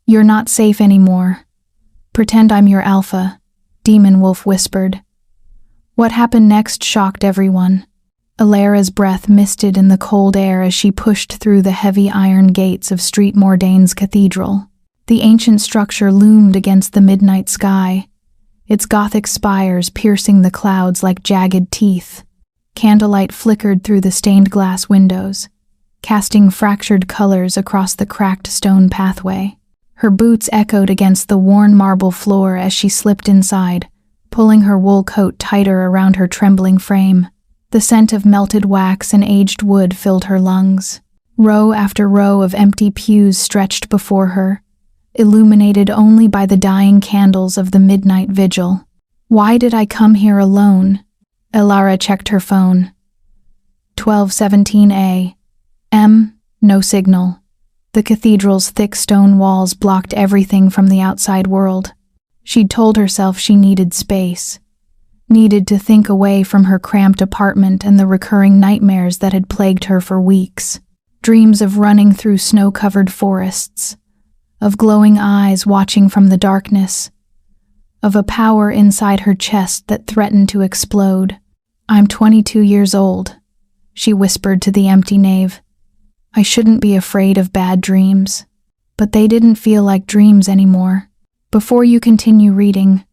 "You're not safe anymore. Pretend I'm your alpha," Demon Wolf whispered. What happened next shocked everyone. Alara's breath misted in the cold air as she pushed through the heavy iron gates of Street Mordane's cathedral. The ancient structure loomed against the midnight sky, its Gothic spires piercing the clouds like jagged teeth. Candlelight flickered through the stained glass windows, casting fractured colors across the cracked stone pathway. Her boots echoed against the worn marble floor as she slipped inside, pulling her wool coat tighter around her trembling frame. The scent of melted wax and aged wood filled her lungs. Row after row of empty pews stretched before her, illuminated only by the dying candles of the midnight vigil. Why did I come here alone? Alara checked her phone. 12:17 a.m. No signal. The cathedral's thick stone walls blocked everything from the outside world. She'd told herself she needed space, needed to think away from her cramped apartment and the recurring nightmares that had plagued her for weeks. Dreams of running through snow-covered forests, of glowing eyes watching from the darkness, of a power inside her chest that threatened to explode. "I'm 22 years old," she whispered to the empty nave. "I shouldn't be afraid of bad dreams." But they didn't feel like dreams anymore. Before you continue reading,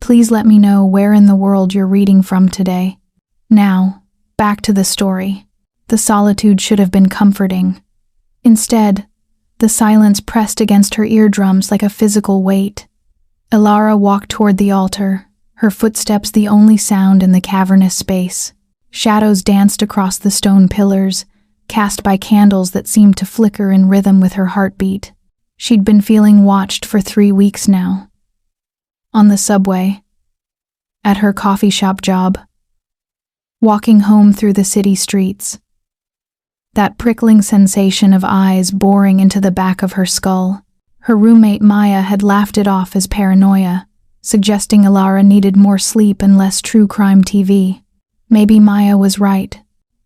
please let me know where in the world you're reading from today. Now, back to the story. The solitude should have been comforting. Instead, the silence pressed against her eardrums like a physical weight. Alara walked toward the altar, her footsteps the only sound in the cavernous space. Shadows danced across the stone pillars, cast by candles that seemed to flicker in rhythm with her heartbeat. She'd been feeling watched for 3 weeks now. On the subway, at her coffee shop job, walking home through the city streets. That prickling sensation of eyes boring into the back of her skull. Her roommate Maya had laughed it off as paranoia, suggesting Alara needed more sleep and less true crime TV. Maybe Maya was right.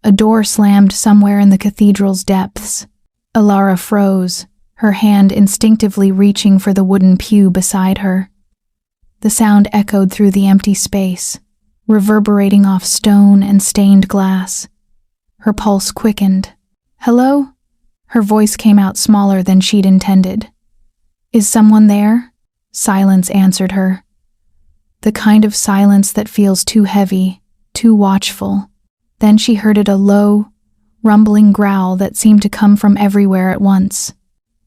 A door slammed somewhere in the cathedral's depths. Alara froze, her hand instinctively reaching for the wooden pew beside her. The sound echoed through the empty space, reverberating off stone and stained glass. Her pulse quickened. "Hello?" Her voice came out smaller than she'd intended. "Is someone there?" Silence answered her. The kind of silence that feels too heavy, too watchful. Then she heard it, a low, rumbling growl that seemed to come from everywhere at once.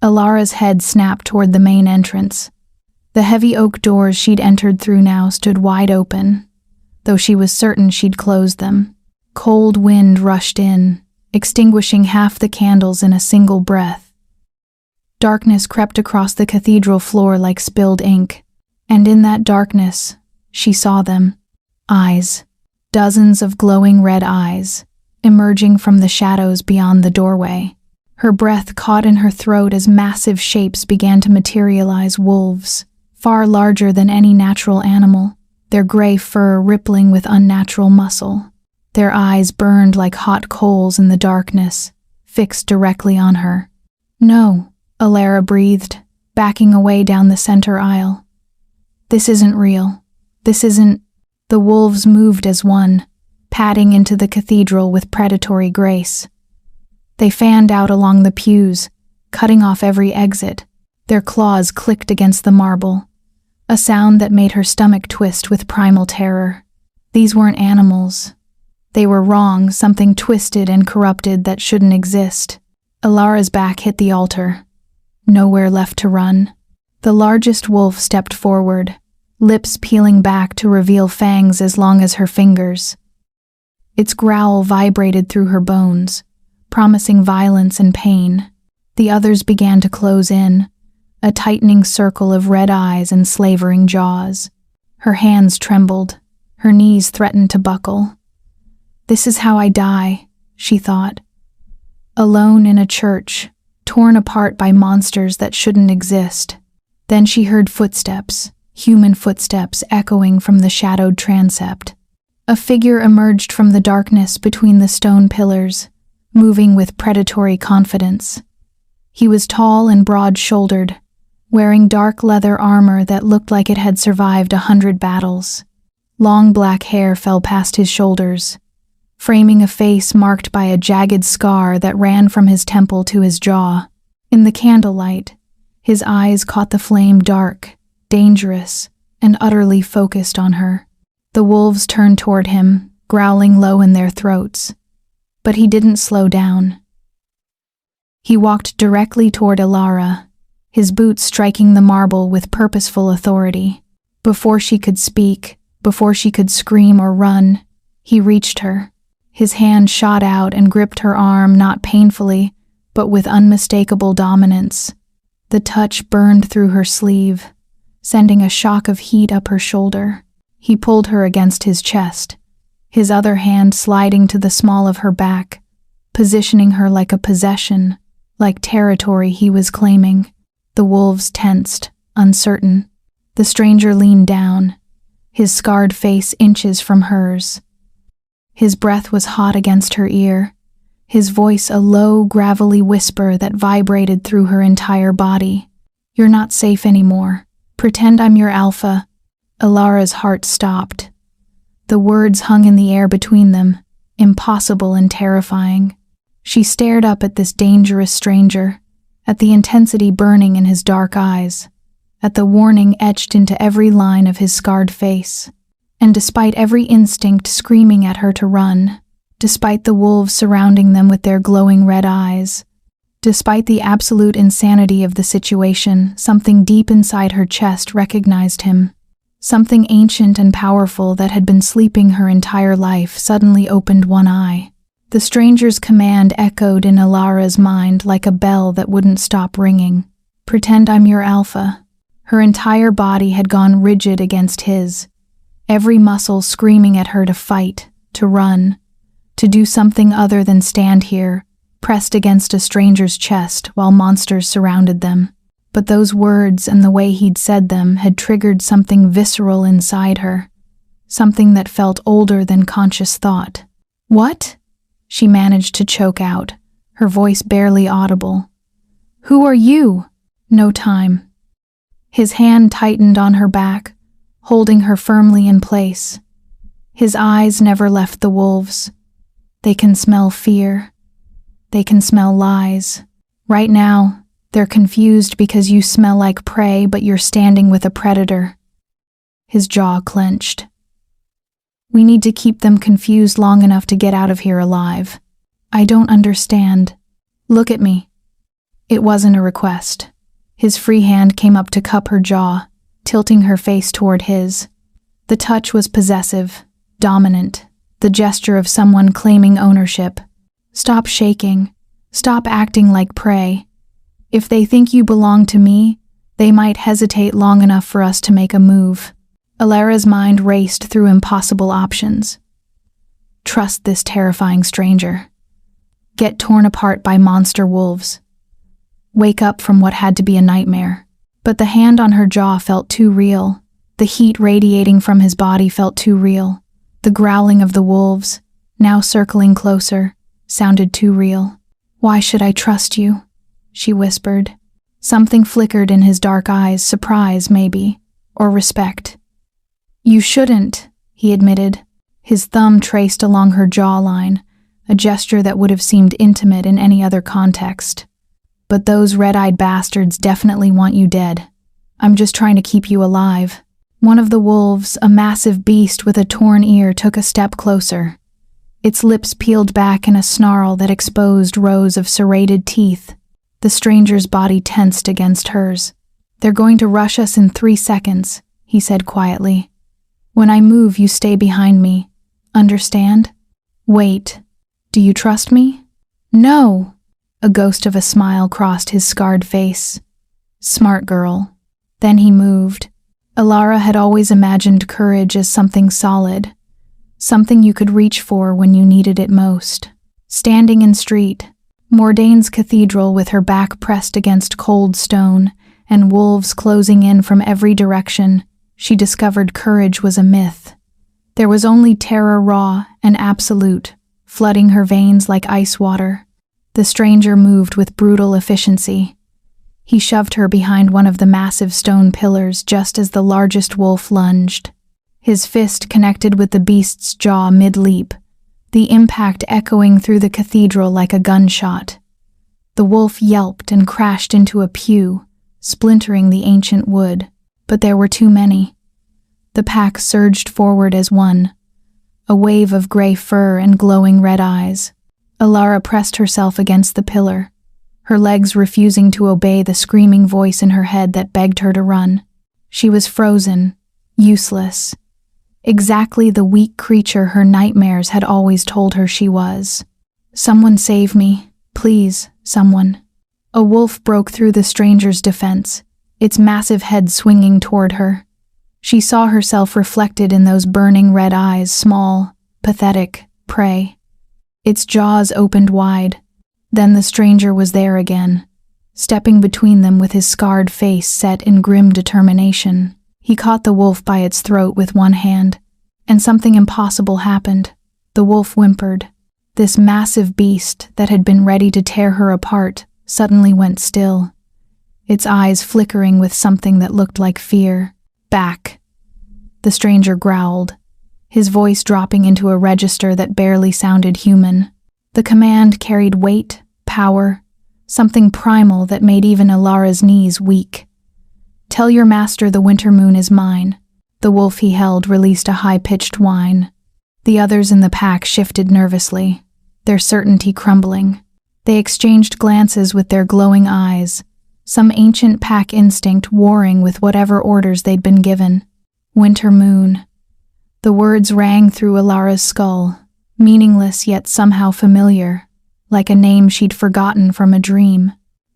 Alara's head snapped toward the main entrance. The heavy oak doors she'd entered through now stood wide open, though she was certain she'd closed them. Cold wind rushed in, extinguishing half the candles in a single breath. Darkness crept across the cathedral floor like spilled ink, and in that darkness, she saw them. Eyes. Dozens of glowing red eyes, emerging from the shadows beyond the doorway. Her breath caught in her throat as massive shapes began to materialize. Wolves, far larger than any natural animal, their gray fur rippling with unnatural muscle. Their eyes burned like hot coals in the darkness, fixed directly on her. "No," Alara breathed, backing away down the center aisle. "This isn't real. This isn't—" The wolves moved as one, padding into the cathedral with predatory grace. They fanned out along the pews, cutting off every exit. Their claws clicked against the marble, a sound that made her stomach twist with primal terror. These weren't animals. They were wrong, something twisted and corrupted that shouldn't exist. Alara's back hit the altar. Nowhere left to run. The largest wolf stepped forward, lips peeling back to reveal fangs as long as her fingers. Its growl vibrated through her bones, promising violence and pain. The others began to close in, a tightening circle of red eyes and slavering jaws. Her hands trembled, her knees threatened to buckle. "This is how I die," she thought. Alone in a church, torn apart by monsters that shouldn't exist. Then she heard footsteps, human footsteps echoing from the shadowed transept. A figure emerged from the darkness between the stone pillars, moving with predatory confidence. He was tall and broad-shouldered, wearing dark leather armor that looked like it had survived 100 battles. Long black hair fell past his shoulders, framing a face marked by a jagged scar that ran from his temple to his jaw. In the candlelight, his eyes caught the flame, dark, dangerous, and utterly focused on her. The wolves turned toward him, growling low in their throats. But he didn't slow down. He walked directly toward Elara, his boots striking the marble with purposeful authority. Before she could speak, before she could scream or run, he reached her. His hand shot out and gripped her arm, not painfully, but with unmistakable dominance. The touch burned through her sleeve, sending a shock of heat up her shoulder. He pulled her against his chest, his other hand sliding to the small of her back, positioning her like a possession, like territory he was claiming. The wolves tensed, uncertain. The stranger leaned down, his scarred face inches from hers. His breath was hot against her ear, his voice a low, gravelly whisper that vibrated through her entire body. "You're not safe anymore. Pretend I'm your alpha." Elara's heart stopped. The words hung in the air between them, impossible and terrifying. She stared up at this dangerous stranger, at the intensity burning in his dark eyes, at the warning etched into every line of his scarred face. And despite every instinct screaming at her to run, despite the wolves surrounding them with their glowing red eyes, despite the absolute insanity of the situation, something deep inside her chest recognized him. Something ancient and powerful that had been sleeping her entire life suddenly opened one eye. The stranger's command echoed in Elara's mind like a bell that wouldn't stop ringing. "Pretend I'm your alpha." Her entire body had gone rigid against his, every muscle screaming at her to fight, to run, to do something other than stand here, pressed against a stranger's chest while monsters surrounded them. But those words and the way he'd said them had triggered something visceral inside her, something that felt older than conscious thought. "What?" she managed to choke out, her voice barely audible. "Who are you?" "No time." His hand tightened on her back, holding her firmly in place. His eyes never left the wolves. They can smell fear. They can smell lies. Right now, they're confused because you smell like prey, but you're standing with a predator. His jaw clenched. "We need to keep them confused long enough to get out of here alive. I don't understand. Look at me." It wasn't a request. His free hand came up to cup her jaw, tilting her face toward his. The touch was possessive, dominant, the gesture of someone claiming ownership. "Stop shaking. Stop acting like prey. If they think you belong to me, they might hesitate long enough for us to make a move." Elara's mind raced through impossible options. Trust this terrifying stranger. Get torn apart by monster wolves. Wake up from what had to be a nightmare. But the hand on her jaw felt too real. The heat radiating from his body felt too real. The growling of the wolves, now circling closer, sounded too real. "Why should I trust you?" she whispered. Something flickered in his dark eyes, surprise maybe, or respect. "You shouldn't," he admitted. His thumb traced along her jawline, a gesture that would have seemed intimate in any other context. "But those red-eyed bastards definitely want you dead. I'm just trying to keep you alive." One of the wolves, a massive beast with a torn ear, took a step closer. Its lips peeled back in a snarl that exposed rows of serrated teeth. The stranger's body tensed against hers. "They're going to rush us in 3 seconds, he said quietly. "When I move, you stay behind me. Understand? Wait. Do you trust me?" "No!" A ghost of a smile crossed his scarred face. "Smart girl." Then he moved. Elara had always imagined courage as something solid, something you could reach for when you needed it most. Standing in street, Mordane's cathedral with her back pressed against cold stone and wolves closing in from every direction, she discovered courage was a myth. There was only terror raw and absolute, flooding her veins like ice water. The stranger moved with brutal efficiency. He shoved her behind one of the massive stone pillars just as the largest wolf lunged. His fist connected with the beast's jaw mid-leap, the impact echoing through the cathedral like a gunshot. The wolf yelped and crashed into a pew, splintering the ancient wood, but there were too many. The pack surged forward as one, a wave of gray fur and glowing red eyes. Alara pressed herself against the pillar, her legs refusing to obey the screaming voice in her head that begged her to run. She was frozen, useless, exactly the weak creature her nightmares had always told her she was. "Someone save me, please, someone." A wolf broke through the stranger's defense, its massive head swinging toward her. She saw herself reflected in those burning red eyes, small, pathetic, prey. Its jaws opened wide. Then the stranger was there again, stepping between them with his scarred face set in grim determination. He caught the wolf by its throat with one hand, and something impossible happened. The wolf whimpered. This massive beast that had been ready to tear her apart suddenly went still, its eyes flickering with something that looked like fear. "Back," the stranger growled, his voice dropping into a register that barely sounded human. The command carried weight, power, something primal that made even Alara's knees weak. "Tell your master the winter moon is mine." The wolf he held released a high-pitched whine. The others in the pack shifted nervously, their certainty crumbling. They exchanged glances with their glowing eyes, some ancient pack instinct warring with whatever orders they'd been given. Winter moon. The words rang through Alara's skull, meaningless yet somehow familiar, like a name she'd forgotten from a dream.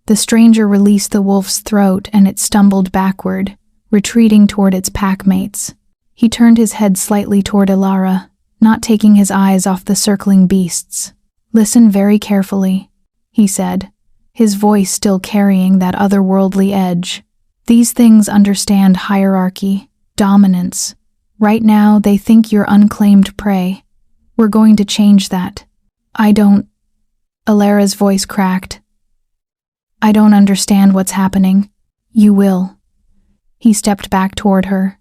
The stranger released the wolf's throat and it stumbled backward, retreating toward its packmates. He turned his head slightly toward Alara, not taking his eyes off the circling beasts. "Listen very carefully," he said, his voice still carrying that otherworldly edge. "These things understand hierarchy, dominance. Right now, they think you're unclaimed prey. We're going to change that." "I don't..." Alara's voice cracked. "I don't understand what's happening." "You will." He stepped back toward her,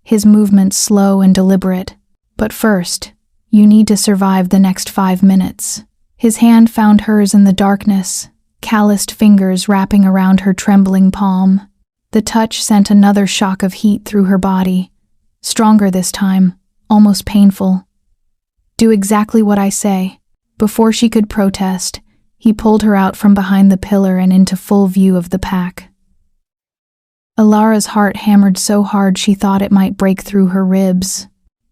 his movements slow and deliberate. "But first, you need to survive the next 5 minutes." His hand found hers in the darkness, calloused fingers wrapping around her trembling palm. The touch sent another shock of heat through her body, stronger this time, almost painful. "Do exactly what I say." Before she could protest, he pulled her out from behind the pillar and into full view of the pack. Alara's heart hammered so hard she thought it might break through her ribs.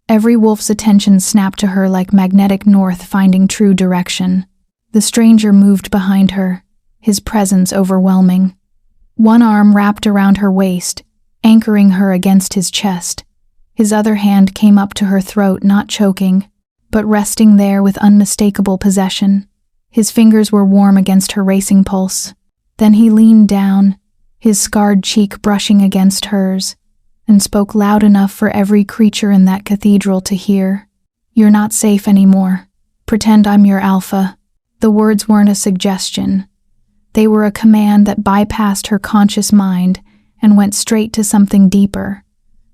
Every wolf's attention snapped to her like magnetic north finding true direction. The stranger moved behind her, his presence overwhelming. One arm wrapped around her waist, anchoring her against his chest. His other hand came up to her throat, not choking, but resting there with unmistakable possession. His fingers were warm against her racing pulse. Then he leaned down, his scarred cheek brushing against hers, and spoke loud enough for every creature in that cathedral to hear. "You're not safe anymore. Pretend I'm your alpha." The words weren't a suggestion. They were a command that bypassed her conscious mind and went straight to something deeper,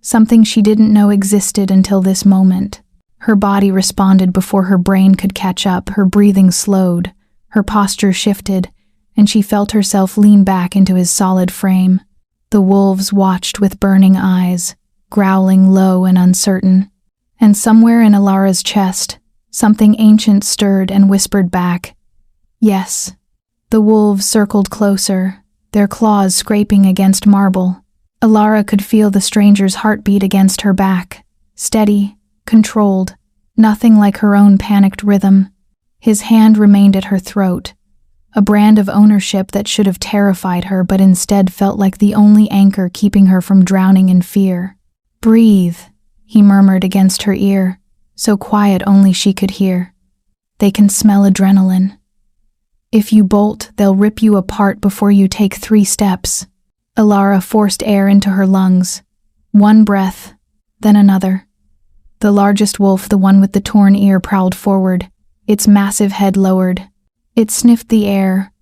something she didn't know existed until this moment. Her body responded before her brain could catch up, her breathing slowed, her posture shifted, and she felt herself lean back into his solid frame. The wolves watched with burning eyes, growling low and uncertain. And somewhere in Alara's chest, something ancient stirred and whispered back, "Yes." The wolves circled closer, their claws scraping against marble. Alara could feel the stranger's heartbeat against her back, steady, controlled, nothing like her own panicked rhythm. His hand remained at her throat, a brand of ownership that should have terrified her but instead felt like the only anchor keeping her from drowning in fear. "Breathe," he murmured against her ear, so quiet only she could hear. "They can smell adrenaline. If you bolt, they'll rip you apart before you take 3 steps." Alara forced air into her lungs. One breath, then another. The largest wolf, the one with the torn ear, prowled forward, its massive head lowered. It sniffed the air,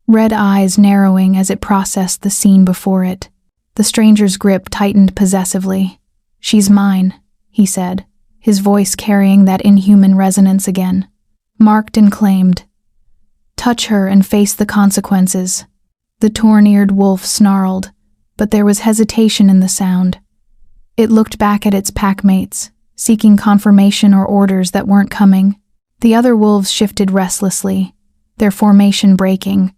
red eyes narrowing as it processed the scene before it. The stranger's grip tightened possessively. "She's mine," he said, his voice carrying that inhuman resonance again. "Marked and claimed. Touch her and face the consequences." The torn-eared wolf snarled, but there was hesitation in the sound. It looked back at its packmates, seeking confirmation or orders that weren't coming. The other wolves shifted restlessly, their formation breaking.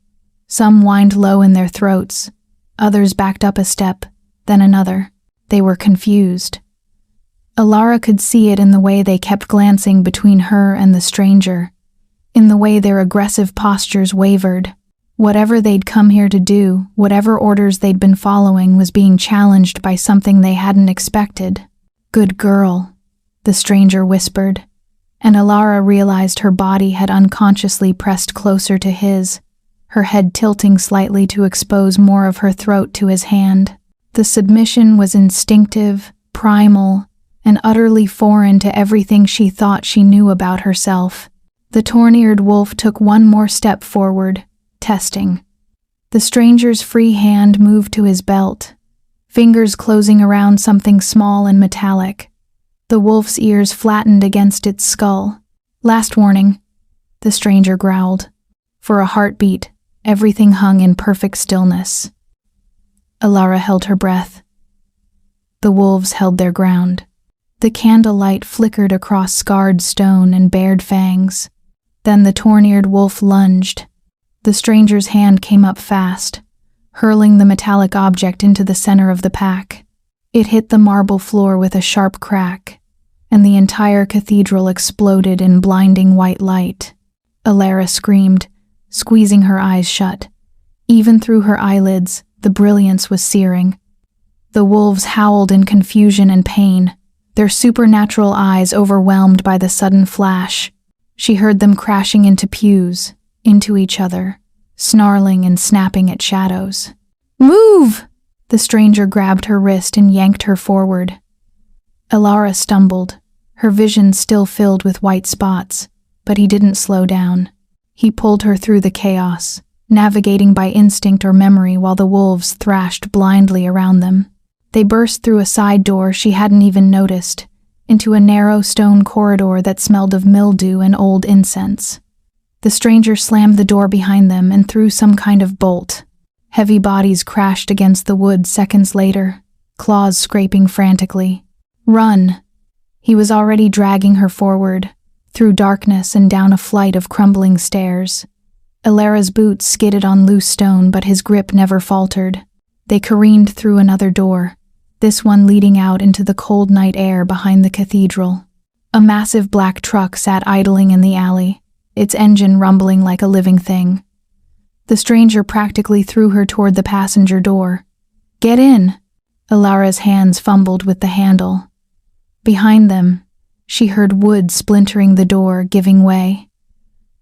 Some whined low in their throats, others backed up a step, then another. They were confused. Alara could see it in the way they kept glancing between her and the stranger, in the way their aggressive postures wavered. Whatever they'd come here to do, whatever orders they'd been following, was being challenged by something they hadn't expected. "Good girl," the stranger whispered, and Alara realized her body had unconsciously pressed closer to his, her head tilting slightly to expose more of her throat to his hand. The submission was instinctive, primal, and utterly foreign to everything she thought she knew about herself. The torn-eared wolf took one more step forward, testing. The stranger's free hand moved to his belt, fingers closing around something small and metallic. The wolf's ears flattened against its skull. "Last warning," the stranger growled. For a heartbeat, everything hung in perfect stillness. Alara held her breath. The wolves held their ground. The candlelight flickered across scarred stone and bared fangs. Then the torn-eared wolf lunged. The stranger's hand came up fast, hurling the metallic object into the center of the pack. It hit the marble floor with a sharp crack, and the entire cathedral exploded in blinding white light. Alara screamed, squeezing her eyes shut. Even through her eyelids, the brilliance was searing. The wolves howled in confusion and pain, their supernatural eyes overwhelmed by the sudden flash. She heard them crashing into pews, into each other, snarling and snapping at shadows. "Move!" The stranger grabbed her wrist and yanked her forward. Alara stumbled, her vision still filled with white spots, but he didn't slow down. He pulled her through the chaos, navigating by instinct or memory while the wolves thrashed blindly around them. They burst through a side door she hadn't even noticed, into a narrow stone corridor that smelled of mildew and old incense. The stranger slammed the door behind them and threw some kind of bolt. Heavy bodies crashed against the wood seconds later, claws scraping frantically. "Run!" He was already dragging her forward, through darkness and down a flight of crumbling stairs. Alara's boots skidded on loose stone, but his grip never faltered. They careened through another door, this one leading out into the cold night air behind the cathedral. A massive black truck sat idling in the alley, its engine rumbling like a living thing. The stranger practically threw her toward the passenger door. "Get in!" Alara's hands fumbled with the handle. Behind them, she heard wood splintering the door, giving way.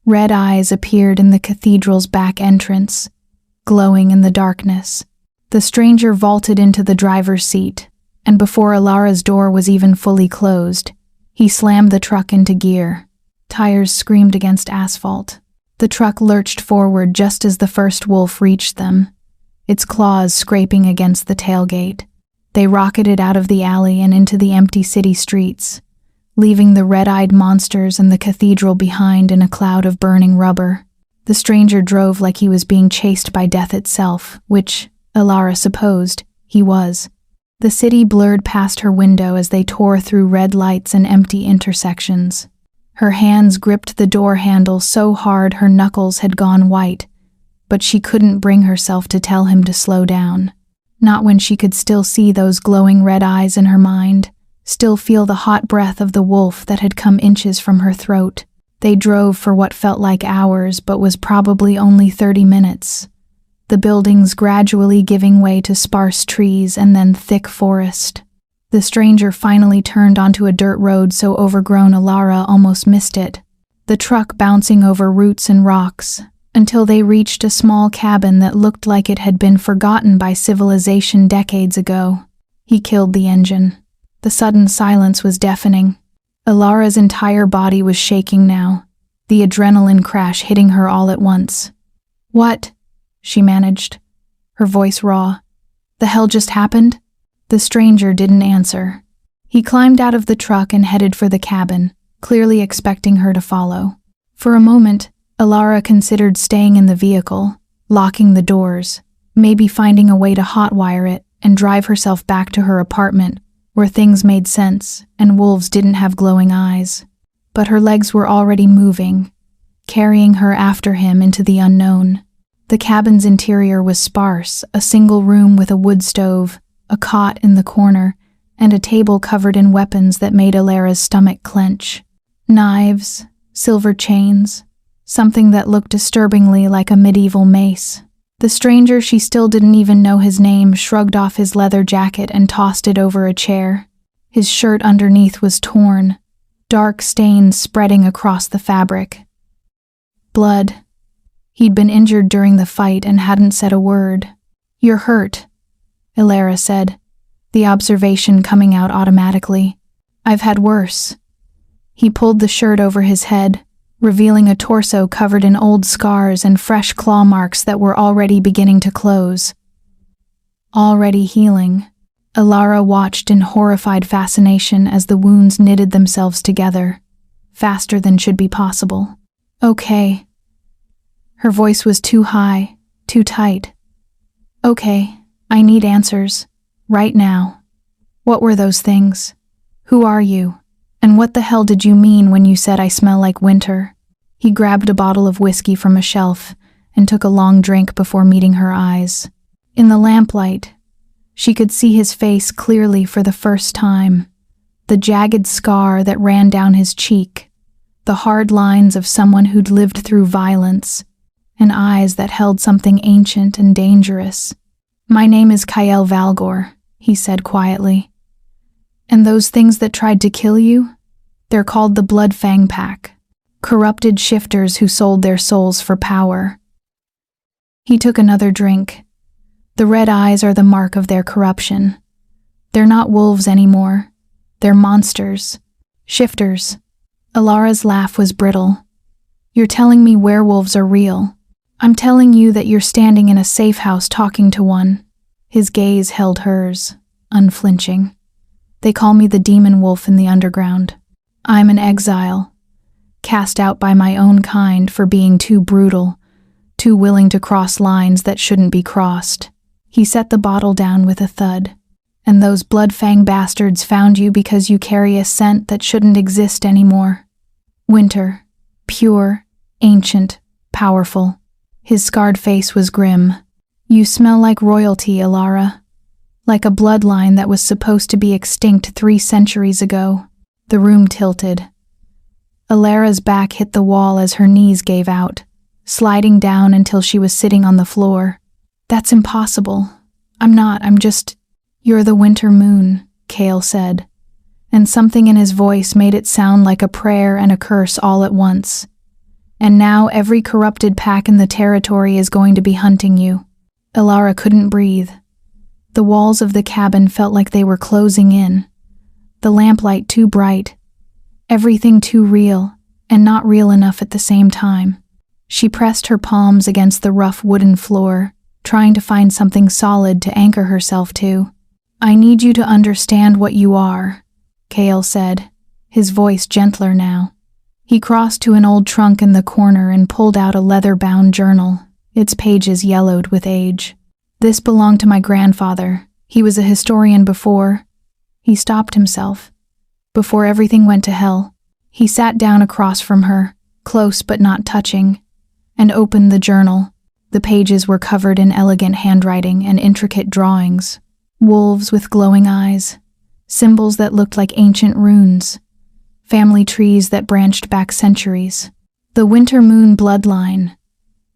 Red eyes appeared in the cathedral's back entrance, glowing in the darkness. The stranger vaulted into the driver's seat, and before Alara's door was even fully closed, he slammed the truck into gear. Tires screamed against asphalt. The truck lurched forward just as the first wolf reached them, its claws scraping against the tailgate. They rocketed out of the alley and into the empty city streets, leaving the red-eyed monsters and the cathedral behind in a cloud of burning rubber. The stranger drove like he was being chased by death itself, which, Alara supposed, he was. The city blurred past her window as they tore through red lights and empty intersections. Her hands gripped the door handle so hard her knuckles had gone white, but she couldn't bring herself to tell him to slow down. Not when she could still see those glowing red eyes in her mind, still feel the hot breath of the wolf that had come inches from her throat. They drove for what felt like hours but was probably only 30 minutes. The buildings gradually giving way to sparse trees and then thick forest. The stranger finally turned onto a dirt road so overgrown Alara almost missed it, the truck bouncing over roots and rocks, until they reached a small cabin that looked like it had been forgotten by civilization decades ago. He killed the engine. The sudden silence was deafening. Alara's entire body was shaking now, the adrenaline crash hitting her all at once. "What?" she managed, her voice raw. The hell just happened? The stranger didn't answer. He climbed out of the truck and headed for the cabin, clearly expecting her to follow. For a moment, Alara considered staying in the vehicle, locking the doors, maybe finding a way to hotwire it and drive herself back to her apartment where things made sense and wolves didn't have glowing eyes. But her legs were already moving, carrying her after him into the unknown. The cabin's interior was sparse, a single room with a wood stove, a cot in the corner, and a table covered in weapons that made Alara's stomach clench. Knives, silver chains, something that looked disturbingly like a medieval mace. The stranger, she still didn't even know his name, shrugged off his leather jacket and tossed it over a chair. His shirt underneath was torn, dark stains spreading across the fabric. Blood. He'd been injured during the fight and hadn't said a word. "You're hurt," Alara said, the observation coming out automatically. "I've had worse." He pulled the shirt over his head, revealing a torso covered in old scars and fresh claw marks that were already beginning to close. Already healing. Alara watched in horrified fascination as the wounds knitted themselves together, faster than should be possible. "Okay." Her voice was too high, too tight. "Okay, I need answers. Right now. What were those things? Who are you? And what the hell did you mean when you said I smell like winter?" He grabbed a bottle of whiskey from a shelf and took a long drink before meeting her eyes. In the lamplight, she could see his face clearly for the first time. The jagged scar that ran down his cheek, the hard lines of someone who'd lived through violence, and eyes that held something ancient and dangerous. "My name is Kyle Valgor," he said quietly. "And those things that tried to kill you? They're called the Blood Fang Pack. Corrupted shifters who sold their souls for power." He took another drink. The red eyes are the mark of their corruption. They're not wolves anymore. They're monsters. Shifters. Alara's laugh was brittle. "You're telling me werewolves are real. I'm telling you that you're standing in a safe house talking to one." His gaze held hers, unflinching. "They call me the demon wolf in the underground. I'm an exile, cast out by my own kind for being too brutal, too willing to cross lines that shouldn't be crossed." He set the bottle down with a thud. "And those blood-fang bastards found you because you carry a scent that shouldn't exist anymore. Winter. Pure, ancient, powerful." His scarred face was grim. "You smell like royalty, Alara. Like a bloodline that was supposed to be extinct 3 centuries ago." The room tilted. Alara's back hit the wall as her knees gave out, sliding down until she was sitting on the floor. "That's impossible. I'm just—" "You're the winter moon," Kale said, and something in his voice made it sound like a prayer and a curse all at once. "And now every corrupted pack in the territory is going to be hunting you." Alara couldn't breathe. The walls of the cabin felt like they were closing in. The lamplight too bright. Everything too real, and not real enough at the same time. She pressed her palms against the rough wooden floor, trying to find something solid to anchor herself to. "I need you to understand what you are," Kale said, his voice gentler now. He crossed to an old trunk in the corner and pulled out a leather-bound journal, its pages yellowed with age. "This belonged to my grandfather. He was a historian before—" He stopped himself. "Before everything went to hell." He sat down across from her, close but not touching, and opened the journal. The pages were covered in elegant handwriting and intricate drawings. Wolves with glowing eyes, symbols that looked like ancient runes, family trees that branched back centuries. "The Winter Moon bloodline,"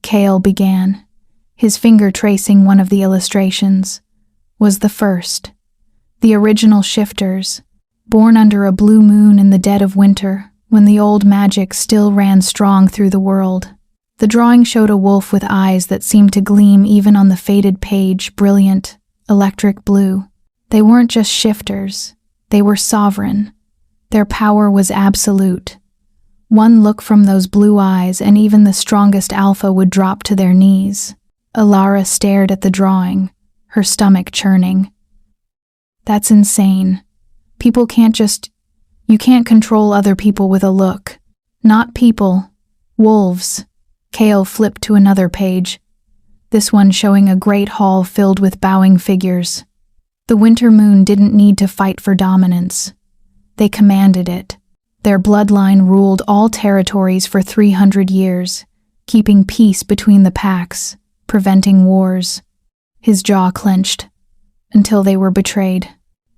Kale began, his finger tracing one of the illustrations, "was the first. The original shifters, born under a blue moon in the dead of winter, when the old magic still ran strong through the world." The drawing showed a wolf with eyes that seemed to gleam even on the faded page, brilliant, electric blue. They weren't just shifters, they were sovereign. Their power was absolute. One look from those blue eyes and even the strongest alpha would drop to their knees. Alara stared at the drawing, her stomach churning. That's insane. You can't control other people with a look. Not people, wolves. Kale flipped to another page, this one showing a great hall filled with bowing figures. The winter moon didn't need to fight for dominance. They commanded it. Their bloodline ruled all territories for 300 years, keeping peace between the packs, preventing wars. His jaw clenched, until they were betrayed,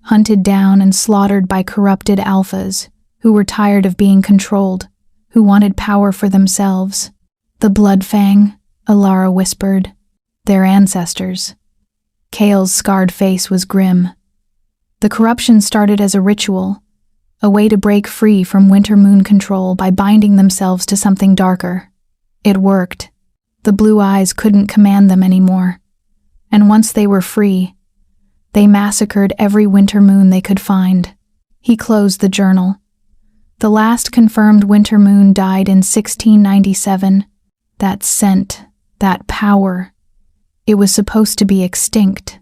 hunted down and slaughtered by corrupted alphas who were tired of being controlled, who wanted power for themselves. The Bloodfang, Alara whispered. Their ancestors. Kale's scarred face was grim. The corruption started as a ritual, a way to break free from winter moon control by binding themselves to something darker. It worked. The blue eyes couldn't command them anymore. And once they were free, they massacred every winter moon they could find. He closed the journal. The last confirmed winter moon died in 1697. That scent, that power, it was supposed to be extinct.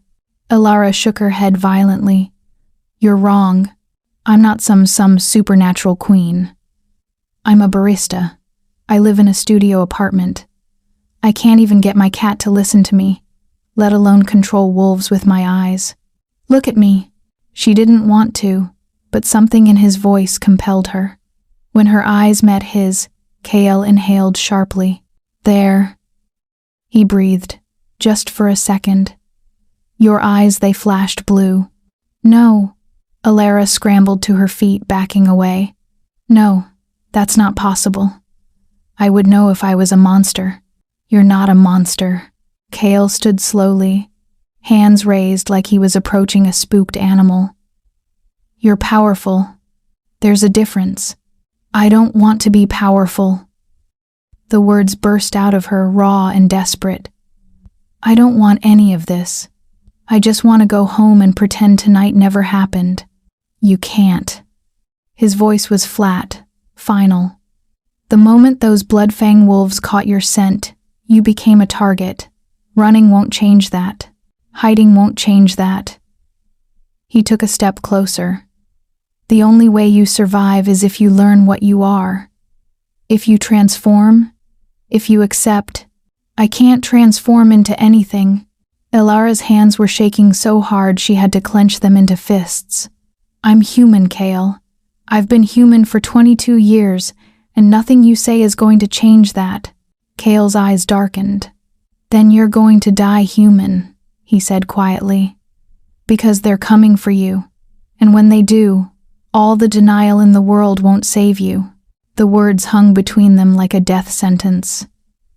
Alara shook her head violently. You're wrong. I'm not some supernatural queen. I'm a barista. I live in a studio apartment. I can't even get my cat to listen to me, let alone control wolves with my eyes. Look at me. She didn't want to, but something in his voice compelled her. When her eyes met his, Kale inhaled sharply. There. He breathed, just for a second. Your eyes, they flashed blue. No. Alara scrambled to her feet, backing away. No, that's not possible. I would know if I was a monster. You're not a monster. Kale stood slowly, hands raised like he was approaching a spooked animal. You're powerful. There's a difference. I don't want to be powerful. The words burst out of her, raw and desperate. I don't want any of this. I just want to go home and pretend tonight never happened. You can't. His voice was flat, final. The moment those Bloodfang wolves caught your scent, you became a target. Running won't change that. Hiding won't change that. He took a step closer. The only way you survive is if you learn what you are. If you transform, if you accept. I can't transform into anything. Alara's hands were shaking so hard she had to clench them into fists. I'm human, Kale. I've been human for 22 years, and nothing you say is going to change that. Kale's eyes darkened. Then you're going to die human, he said quietly. Because they're coming for you. And when they do, all the denial in the world won't save you. The words hung between them like a death sentence.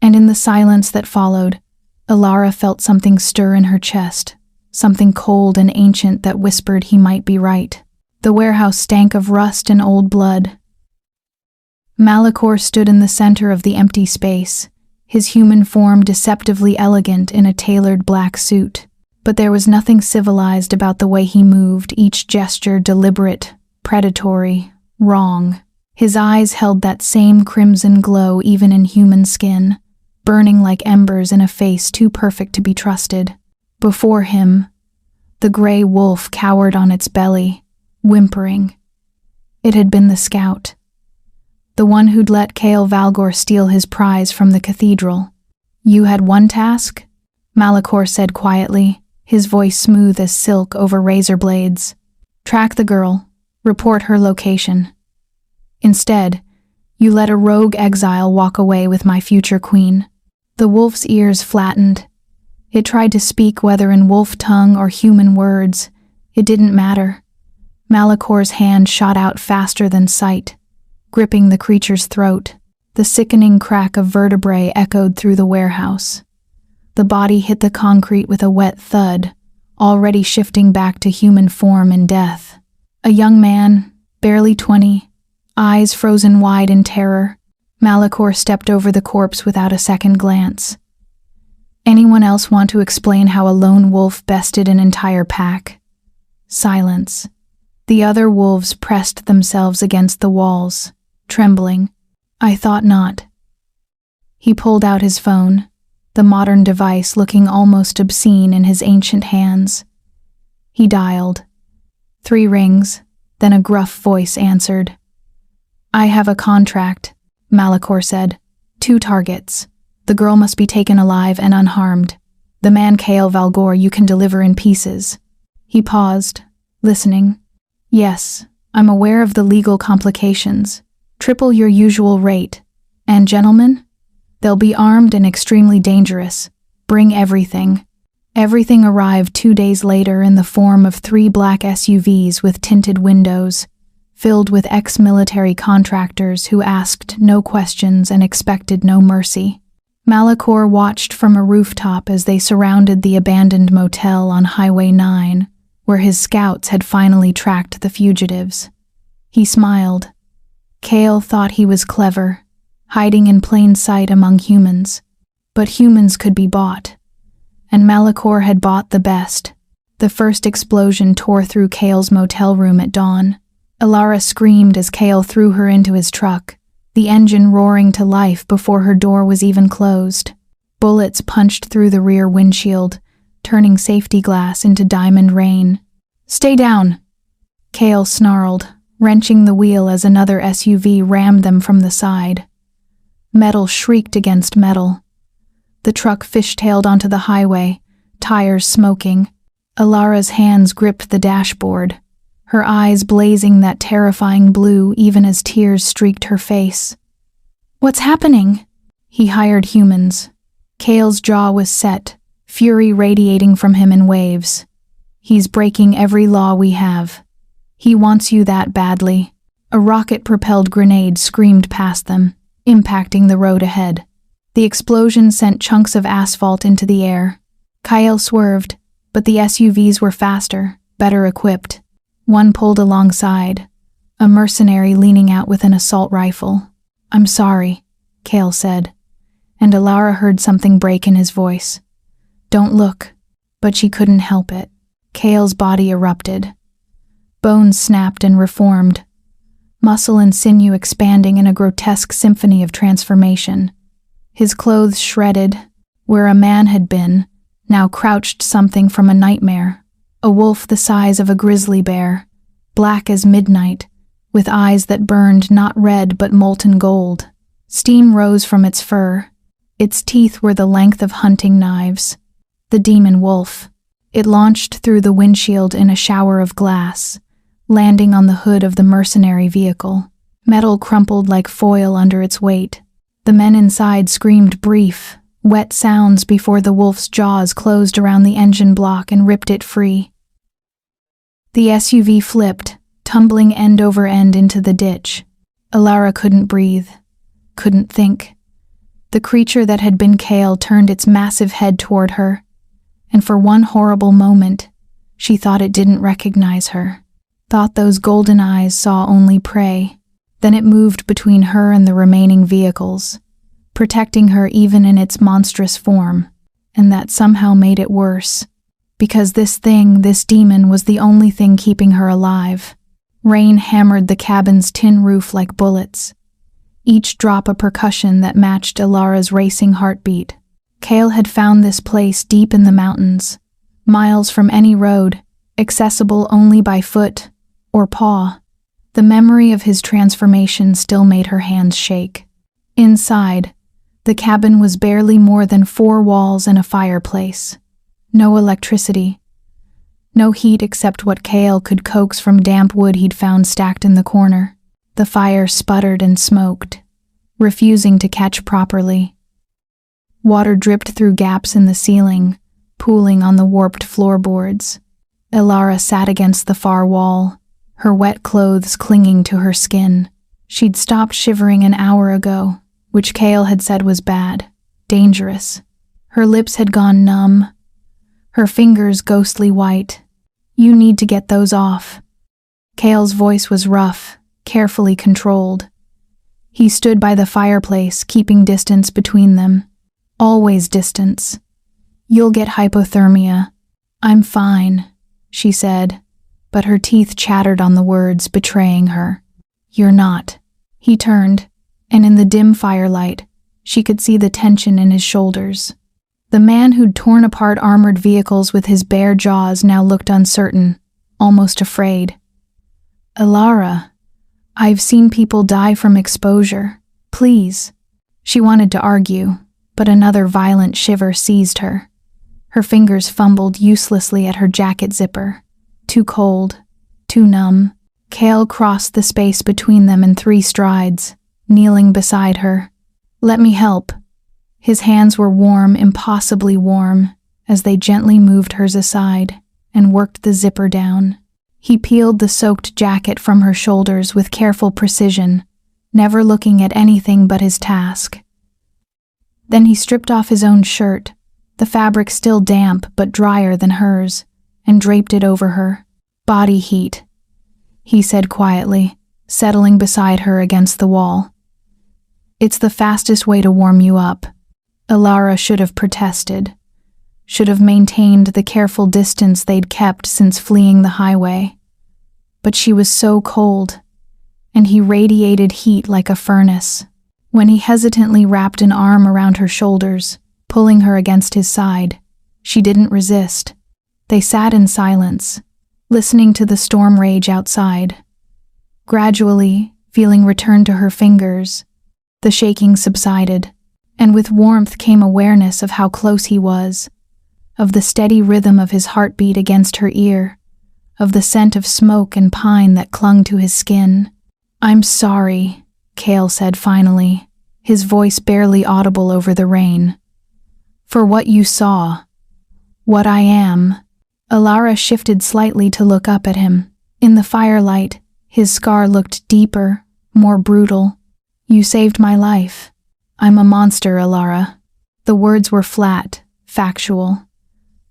And in the silence that followed, Alara felt something stir in her chest, something cold and ancient that whispered he might be right. The warehouse stank of rust and old blood. Malachor stood in the center of the empty space, his human form deceptively elegant in a tailored black suit. But there was nothing civilized about the way he moved, each gesture deliberate, predatory, wrong. His eyes held that same crimson glow even in human skin, burning like embers in a face too perfect to be trusted. Before him, the gray wolf cowered on its belly, whimpering. It had been the scout. The one who'd let Kale Valgor steal his prize from the cathedral. You had one task? Malachor said quietly, his voice smooth as silk over razor blades. Track the girl. Report her location. Instead, you let a rogue exile walk away with my future queen. The wolf's ears flattened. It tried to speak whether in wolf tongue or human words. It didn't matter. Malachor's hand shot out faster than sight, gripping the creature's throat. The sickening crack of vertebrae echoed through the warehouse. The body hit the concrete with a wet thud, already shifting back to human form in death. A young man, barely 20, eyes frozen wide in terror. Malachor stepped over the corpse without a second glance. Anyone else want to explain how a lone wolf bested an entire pack? Silence. The other wolves pressed themselves against the walls, trembling. I thought not. He pulled out his phone. the modern device looking almost obscene in his ancient hands. He dialed. 3 rings, then a gruff voice answered. "I have a contract," Malachor said. 2 targets. The girl must be taken alive and unharmed. The man Kael Valgor you can deliver in pieces." He paused, listening. "Yes, I'm aware of the legal complications. Triple your usual rate. And gentlemen? They'll be armed and extremely dangerous. Bring everything." Everything arrived 2 days later in the form of 3 black SUVs with tinted windows, filled with ex-military contractors who asked no questions and expected no mercy. Malachor watched from a rooftop as they surrounded the abandoned motel on Highway 9, where his scouts had finally tracked the fugitives. He smiled. Kael thought he was clever, hiding in plain sight among humans. But humans could be bought. And Malachor had bought the best. The first explosion tore through Kael's motel room at dawn. Alara screamed as Kael threw her into his truck, the engine roaring to life before her door was even closed. Bullets punched through the rear windshield, turning safety glass into diamond rain. "Stay down!" Kael snarled, wrenching the wheel as another SUV rammed them from the side. Metal shrieked against metal. The truck fishtailed onto the highway, tires smoking. Alara's hands gripped the dashboard, her eyes blazing that terrifying blue even as tears streaked her face. "What's happening?" He hired humans. Kael's jaw was set, fury radiating from him in waves. "He's breaking every law we have. He wants you that badly." A rocket-propelled grenade screamed past them, impacting the road ahead. The explosion sent chunks of asphalt into the air. Kael swerved, but the SUVs were faster, better equipped. One pulled alongside, a mercenary leaning out with an assault rifle. "I'm sorry," Kael said, and Alara heard something break in his voice. "Don't look," but she couldn't help it. Kael's body erupted. Bones snapped and reformed, muscle and sinew expanding in a grotesque symphony of transformation. His clothes shredded. Where a man had been, now crouched something from a nightmare, a wolf the size of a grizzly bear, black as midnight, with eyes that burned not red but molten gold. Steam rose from its fur. Its teeth were the length of hunting knives. The demon wolf. It launched through the windshield in a shower of glass, landing on the hood of the mercenary vehicle. Metal crumpled like foil under its weight. The men inside screamed brief, wet sounds before the wolf's jaws closed around the engine block and ripped it free. The SUV flipped, tumbling end over end into the ditch. Alara couldn't breathe, couldn't think. The creature that had been Kael turned its massive head toward her, and for one horrible moment, she thought it didn't recognize her, thought those golden eyes saw only prey. Then it moved between her and the remaining vehicles, protecting her even in its monstrous form, and that somehow made it worse, because this demon, was the only thing keeping her alive. Rain hammered the cabin's tin roof like bullets, each drop a percussion that matched Alara's racing heartbeat. Kael had found this place deep in the mountains, miles from any road, accessible only by foot or paw. The memory of his transformation still made her hands shake. Inside, the cabin was barely more than 4 walls and a fireplace. No electricity. No heat except what Kael could coax from damp wood he'd found stacked in the corner. The fire sputtered and smoked, refusing to catch properly. Water dripped through gaps in the ceiling, pooling on the warped floorboards. Alara sat against the far wall, her wet clothes clinging to her skin. She'd stopped shivering an hour ago, which Kael had said was bad, dangerous. Her lips had gone numb, her fingers ghostly white. "You need to get those off." Kael's voice was rough, carefully controlled. He stood by the fireplace, keeping distance between them. Always distance. "You'll get hypothermia." "I'm fine," she said, but her teeth chattered on the words, betraying her. "You're not." He turned, and in the dim firelight, she could see the tension in his shoulders. The man who'd torn apart armored vehicles with his bare jaws now looked uncertain, almost afraid. "Alara, I've seen people die from exposure. Please." She wanted to argue, but another violent shiver seized her. Her fingers fumbled uselessly at her jacket zipper. Too cold, too numb. Cale crossed the space between them in 3 strides, kneeling beside her. "Let me help." His hands were warm, impossibly warm, as they gently moved hers aside and worked the zipper down. He peeled the soaked jacket from her shoulders with careful precision, never looking at anything but his task. Then he stripped off his own shirt, the fabric still damp but drier than hers, and draped it over her. "Body heat," he said quietly, settling beside her against the wall. "It's the fastest way to warm you up." Alara should have protested, should have maintained the careful distance they'd kept since fleeing the highway. But she was so cold, and he radiated heat like a furnace. When he hesitantly wrapped an arm around her shoulders, pulling her against his side, she didn't resist. They sat in silence, listening to the storm rage outside. Gradually, feeling returned to her fingers, the shaking subsided, and with warmth came awareness of how close he was, of the steady rhythm of his heartbeat against her ear, of the scent of smoke and pine that clung to his skin. "I'm sorry," Cale said finally, his voice barely audible over the rain. "For what you saw. What I am." Alara shifted slightly to look up at him. In the firelight, his scar looked deeper, more brutal. "You saved my life." "I'm a monster, Alara." The words were flat, factual.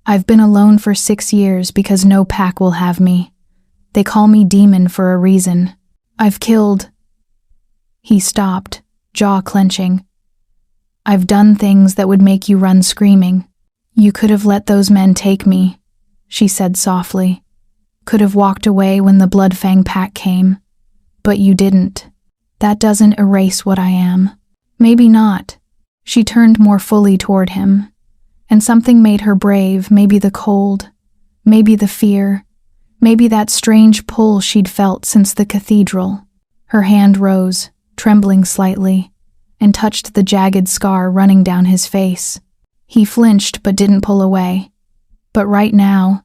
"I've been alone for 6 years because no pack will have me. They call me demon for a reason. I've killed—" He stopped, jaw clenching. "I've done things that would make you run screaming. You could have let those men take me," she said softly. "Could have walked away when the Bloodfang pack came. But you didn't. That doesn't erase what I am." "Maybe not." She turned more fully toward him, and something made her brave, maybe the cold, maybe the fear, maybe that strange pull she'd felt since the cathedral. Her hand rose, trembling slightly, and touched the jagged scar running down his face. He flinched but didn't pull away. "But right now,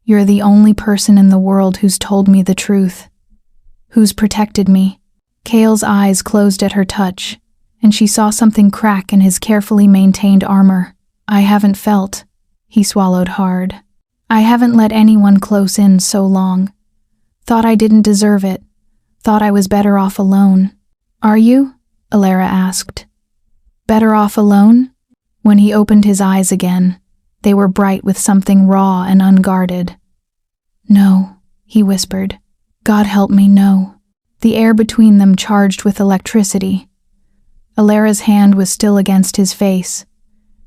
you're the only person in the world who's told me the truth, who's protected me." Cale's eyes closed at her touch, and she saw something crack in his carefully maintained armor. "I haven't felt," he swallowed hard. "I haven't let anyone close in so long. Thought I didn't deserve it. Thought I was better off alone." "Are you?" Alara asked. "Better off alone?" When he opened his eyes again, they were bright with something raw and unguarded. "No," he whispered. "God help me, no." The air between them charged with electricity. Alara's hand was still against his face,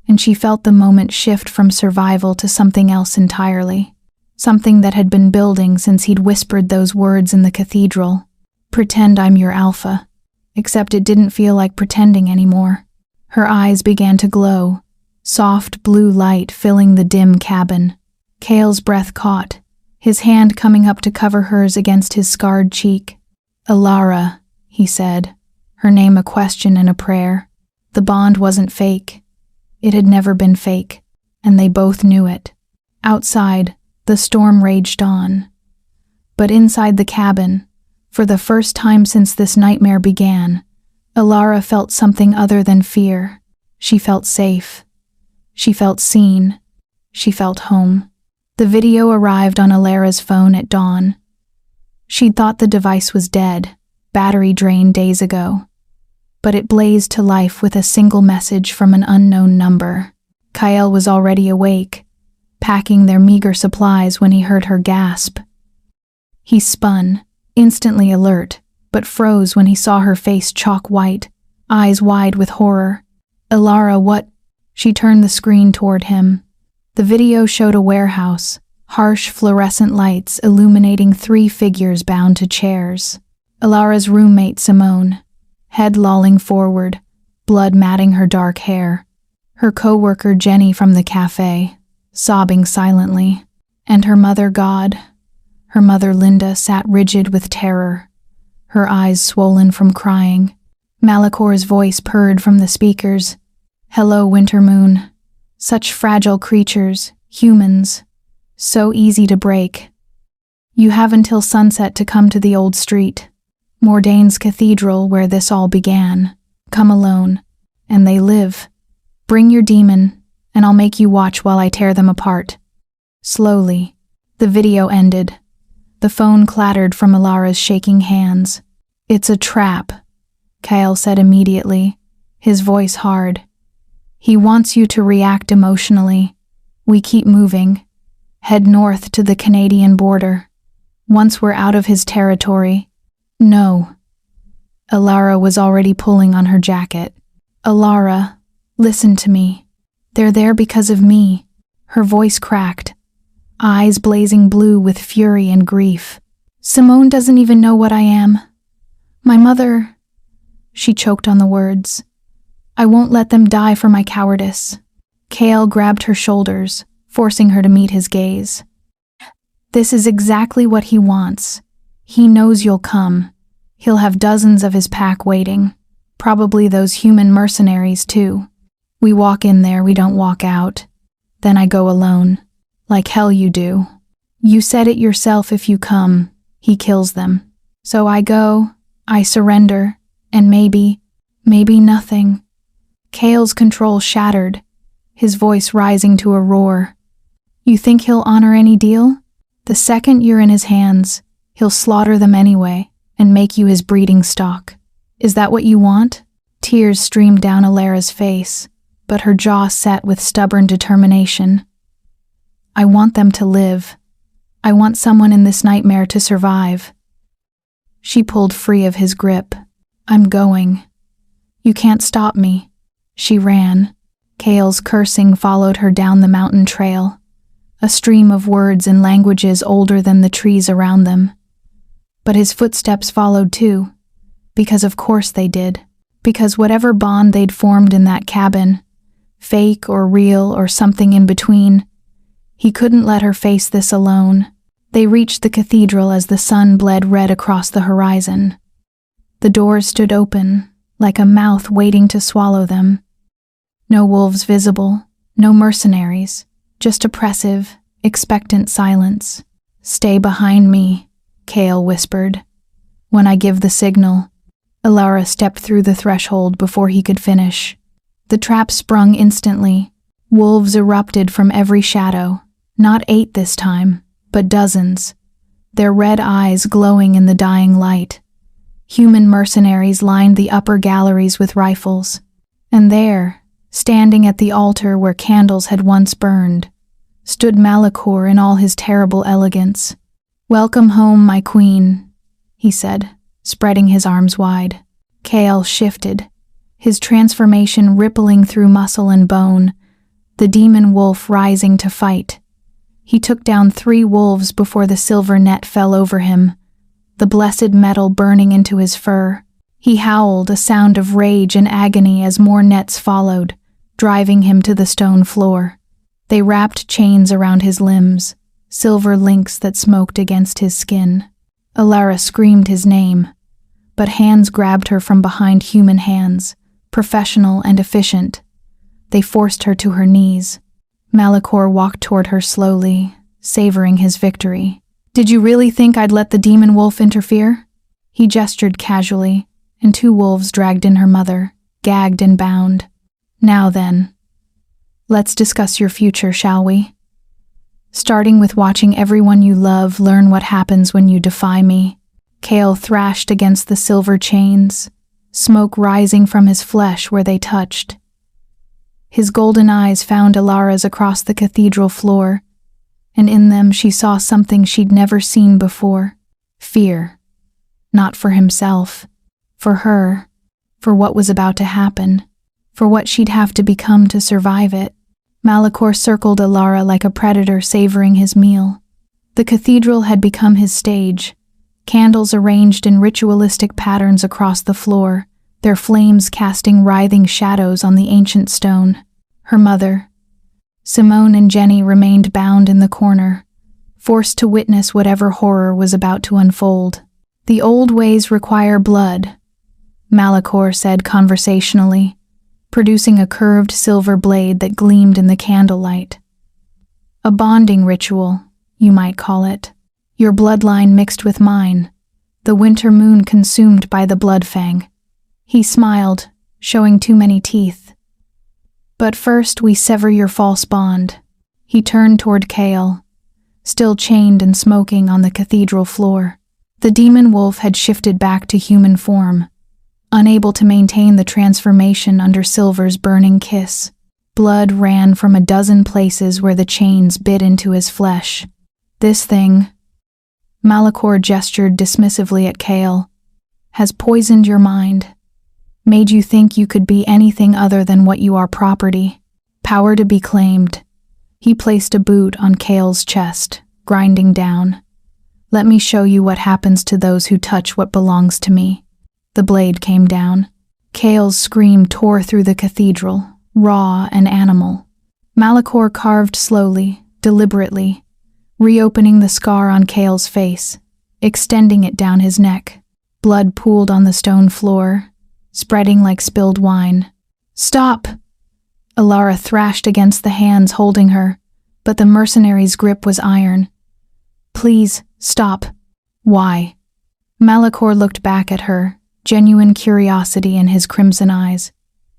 and she felt the moment shift from survival to something else entirely. Something that had been building since he'd whispered those words in the cathedral. "Pretend I'm your alpha." Except it didn't feel like pretending anymore. Her eyes began to glow, soft blue light filling the dim cabin. Cale's breath caught, his hand coming up to cover hers against his scarred cheek. "Alara," he said, her name a question and a prayer. The bond wasn't fake. It had never been fake, and they both knew it. Outside, the storm raged on. But inside the cabin, for the first time since this nightmare began, Alara felt something other than fear. She felt safe. She felt seen. She felt home. The video arrived on Alara's phone at dawn. She'd thought the device was dead, battery drained days ago. But it blazed to life with a single message from an unknown number. Kyle was already awake, packing their meager supplies when he heard her gasp. He spun, instantly alert, but froze when he saw her face chalk white, eyes wide with horror. "Alara, what?" She turned the screen toward him. The video showed a warehouse, harsh fluorescent lights illuminating 3 figures bound to chairs. Alara's roommate Simone, head lolling forward, blood matting her dark hair. her co-worker Jenny from the cafe, sobbing silently, and her mother her mother Linda sat rigid with terror, her eyes swollen from crying. Malicor's voice purred from the speakers. "Hello, Winter Moon. Such fragile creatures, humans. So easy to break. You have until sunset to come to the old street, Mordane's cathedral where this all began. Come alone, and they live. Bring your demon, and I'll make you watch while I tear them apart." Slowly, the video ended. The phone clattered from Alara's shaking hands. "It's a trap," Kyle said immediately, his voice hard. "He wants you to react emotionally. We keep moving. Head north to the Canadian border. Once we're out of his territory." "No." Alara was already pulling on her jacket. "Alara, listen to me. They're there because of me." Her voice cracked, eyes blazing blue with fury and grief. "Simone doesn't even know what I am. My mother..." She choked on the words. "I won't let them die for my cowardice." Kale grabbed her shoulders, forcing her to meet his gaze. "This is exactly what he wants. He knows you'll come. He'll have dozens of his pack waiting. Probably those human mercenaries, too. We walk in there, we don't walk out. Then I go alone. Like hell you do. You said it yourself, if you come, he kills them. So I go, I surrender, and maybe nothing." Kale's control shattered, his voice rising to a roar. "You think he'll honor any deal? The second you're in his hands, he'll slaughter them anyway and make you his breeding stock. Is that what you want?" Tears streamed down Alara's face, but her jaw set with stubborn determination. "I want them to live. I want someone in this nightmare to survive." She pulled free of his grip. "I'm going. You can't stop me." She ran. Kale's cursing followed her down the mountain trail, a stream of words in languages older than the trees around them. But his footsteps followed too, because of course they did, because whatever bond they'd formed in that cabin, fake or real or something in between, he couldn't let her face this alone. They reached the cathedral as the sun bled red across the horizon. The doors stood open, like a mouth waiting to swallow them. No wolves visible, no mercenaries, just oppressive, expectant silence. "Stay behind me," Kale whispered. "When I give the signal." Alara stepped through the threshold before he could finish. The trap sprung instantly. Wolves erupted from every shadow, not 8 this time, but dozens, their red eyes glowing in the dying light. Human mercenaries lined the upper galleries with rifles, and there, standing at the altar where candles had once burned, stood Malicor in all his terrible elegance. "Welcome home, my queen," he said, spreading his arms wide. Kale shifted, his transformation rippling through muscle and bone, the demon wolf rising to fight. He took down 3 wolves before the silver net fell over him, the blessed metal burning into his fur. He howled, a sound of rage and agony as more nets followed, driving him to the stone floor. They wrapped chains around his limbs, silver links that smoked against his skin. Alara screamed his name, but hands grabbed her from behind human hands, professional and efficient. They forced her to her knees. Malicor walked toward her slowly, savoring his victory. "Did you really think I'd let the demon wolf interfere?" He gestured casually, and 2 wolves dragged in her mother, gagged and bound. "Now then, let's discuss your future, shall we? Starting with watching everyone you love learn what happens when you defy me." Kale thrashed against the silver chains, smoke rising from his flesh where they touched. His golden eyes found Alara's across the cathedral floor, and in them she saw something she'd never seen before. Fear. Not for himself, for her, for what was about to happen, for what she'd have to become to survive it. Malicor circled Alara like a predator savoring his meal. The cathedral had become his stage, candles arranged in ritualistic patterns across the floor, their flames casting writhing shadows on the ancient stone. her mother. Simone and Jenny remained bound in the corner, forced to witness whatever horror was about to unfold. "The old ways require blood," Malachor said conversationally, producing a curved silver blade that gleamed in the candlelight. "A bonding ritual, you might call it. Your bloodline mixed with mine, the winter moon consumed by the bloodfang." He smiled, showing too many teeth. "But first we sever your false bond." He turned toward Kale, still chained and smoking on the cathedral floor. The demon wolf had shifted back to human form, unable to maintain the transformation under Silver's burning kiss. Blood ran from a dozen places where the chains bit into his flesh. "This thing," Malachor gestured dismissively at Kale, "has poisoned your mind, made you think you could be anything other than what you are property. Power to be claimed." He placed a boot on Kale's chest, grinding down. "Let me show you what happens to those who touch what belongs to me." The blade came down. Kale's scream tore through the cathedral, raw and animal. Malachor carved slowly, deliberately, reopening the scar on Kale's face, extending it down his neck. Blood pooled on the stone floor, spreading like spilled wine. "Stop!" Alara thrashed against the hands holding her, but the mercenary's grip was iron. "Please, stop." "Why?" Malachor looked back at her, genuine curiosity in his crimson eyes.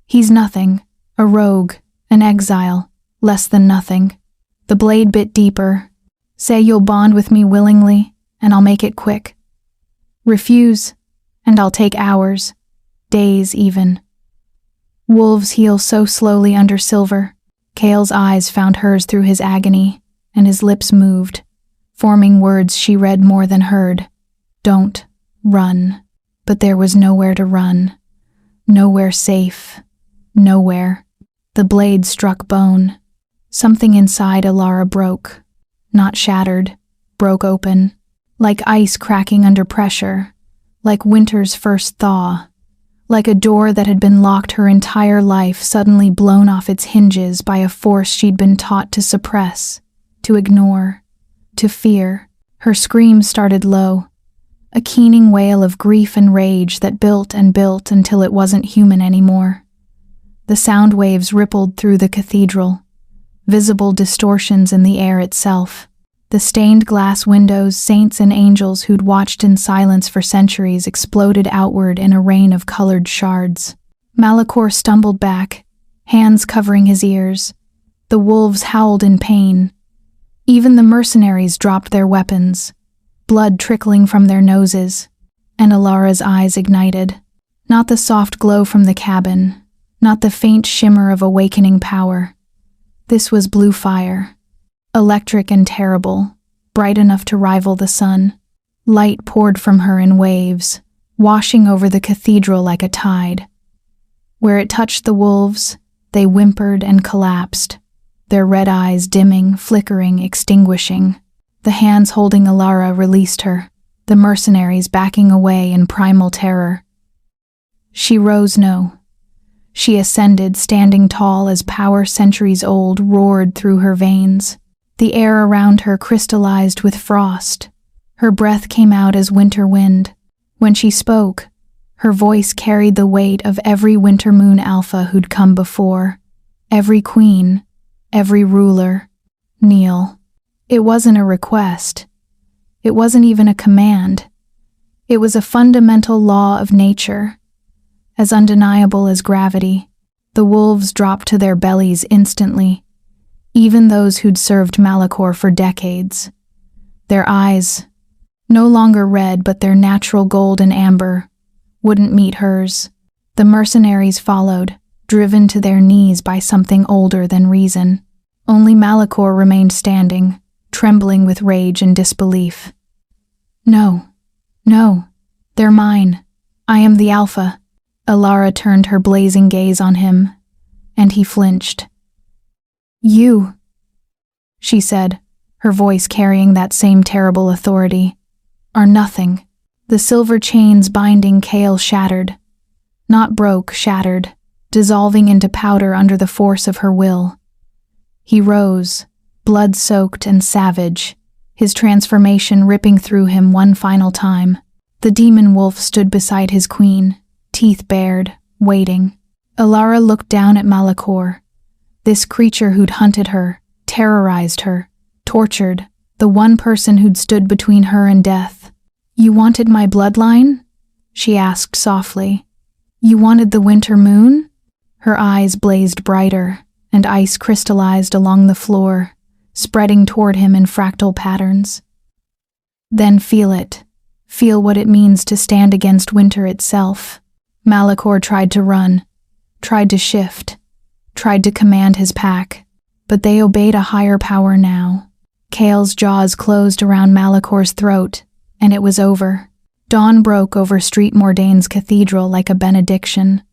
"He's nothing, a rogue, an exile, less than nothing." The blade bit deeper. "Say you'll bond with me willingly, and I'll make it quick. Refuse, and I'll take hours, days even." Wolves heal so slowly under Silver. Kale's eyes found hers through his agony, and his lips moved, forming words she read more than heard. "Don't run." But there was nowhere to run. Nowhere safe. Nowhere. The blade struck bone. Something inside Alara broke. Not shattered. Broke open. Like ice cracking under pressure. Like winter's first thaw. Like a door that had been locked her entire life suddenly blown off its hinges by a force she'd been taught to suppress, to ignore, to fear. Her scream started low. A keening wail of grief and rage that built and built until it wasn't human anymore. The sound waves rippled through the cathedral, visible distortions in the air itself. The stained glass windows saints and angels who'd watched in silence for centuries exploded outward in a rain of colored shards. Malachor stumbled back, hands covering his ears. The wolves howled in pain. Even the mercenaries dropped their weapons, blood trickling from their noses, and Alara's eyes ignited. Not the soft glow from the cabin, not the faint shimmer of awakening power. This was blue fire. Electric and terrible, bright enough to rival the sun. Light poured from her in waves, washing over the cathedral like a tide. Where it touched the wolves, they whimpered and collapsed, their red eyes dimming, flickering, extinguishing. The hands holding Alara released her, the mercenaries backing away in primal terror. She rose She ascended, standing tall as power centuries old roared through her veins. The air around her crystallized with frost. Her breath came out as winter wind. When she spoke, her voice carried the weight of every winter moon alpha who'd come before. Every queen, every ruler. Kneel. It wasn't a request. It wasn't even a command. It was a fundamental law of nature, as undeniable as gravity. The wolves dropped to their bellies instantly, even those who'd served Malachor for decades. Their eyes, no longer red but their natural gold and amber, wouldn't meet hers. The mercenaries followed, driven to their knees by something older than reason. Only Malachor remained standing, trembling with rage and disbelief. No, they're mine. I am the Alpha." Alara turned her blazing gaze on him, and he flinched. "You," she said, her voice carrying that same terrible authority, "are nothing." The silver chains binding Kale shattered. Not broke, shattered, dissolving into powder under the force of her will. He rose, blood-soaked and savage, his transformation ripping through him one final time. The demon wolf stood beside his queen, teeth bared, waiting. Alara looked down at Malachor, this creature who'd hunted her, terrorized her, tortured, the one person who'd stood between her and death. "You wanted my bloodline?" she asked softly. "You wanted the winter moon?" Her eyes blazed brighter, and ice crystallized along the floor, spreading toward him in fractal patterns. "Then feel it. Feel what it means to stand against winter itself." Malachor tried to run, tried to shift, tried to command his pack, but they obeyed a higher power now. Kale's jaws closed around Malachor's throat, and it was over. Dawn broke over Street Mordane's cathedral like a benediction.